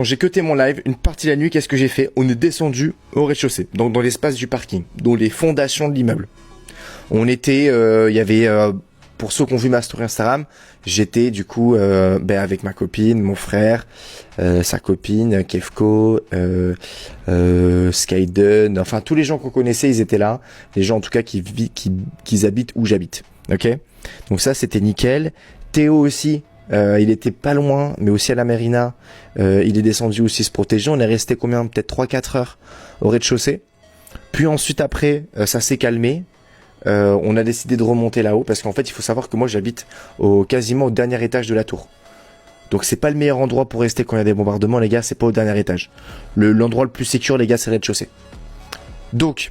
J'ai cuté mon live, une partie de la nuit, qu'est-ce que j'ai fait? On est descendu au rez-de-chaussée, donc dans l'espace du parking, dans les fondations de l'immeuble. On était, il y avait, pour ceux qui ont vu ma story Instagram, j'étais du coup avec ma copine, mon frère, sa copine, Kefko, Skyden, enfin tous les gens qu'on connaissait, ils étaient là. Les gens en tout cas qui habitent où j'habite. Ok. Donc ça c'était nickel. Théo aussi. Il était pas loin, mais aussi à la Marina. Il est descendu aussi se protéger. On est resté combien? Peut-être 3-4 heures au rez-de-chaussée. Puis ensuite après, ça s'est calmé. On a décidé de remonter là-haut parce qu'en fait, il faut savoir que moi, j'habite quasiment au dernier étage de la tour. Donc c'est pas le meilleur endroit pour rester quand il y a des bombardements, les gars. C'est pas au dernier étage. L'endroit le plus sécure, les gars, c'est le rez-de-chaussée. Donc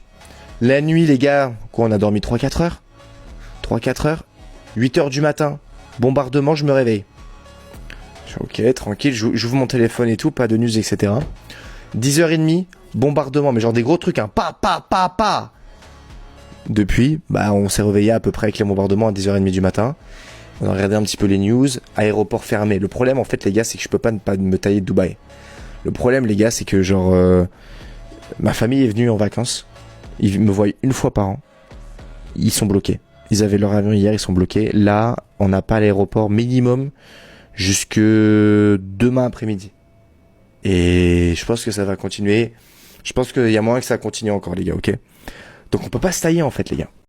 la nuit, les gars, quoi, on a dormi 3-4 heures. 3-4 heures. 8 heures du matin. Bombardement, je me réveille. Ok, tranquille, j'ouvre mon téléphone et tout, pas de news, etc. 10h30, bombardement, mais genre des gros trucs, hein. Pa. Depuis, on s'est réveillé à peu près avec les bombardements à 10h30 du matin. On a regardé un petit peu les news, aéroport fermé. Le problème, en fait, les gars, c'est que je peux pas ne pas me tailler de Dubaï. Le problème, les gars, c'est que genre, ma famille est venue en vacances. Ils me voient une fois par an. Ils sont bloqués. Ils avaient leur avion hier, ils sont bloqués. Là, on n'a pas l'aéroport minimum jusque demain après-midi. Et je pense que ça va continuer. Je pense qu'il y a moyen que ça continue encore, les gars, ok? Donc on peut pas se tailler, en fait, les gars.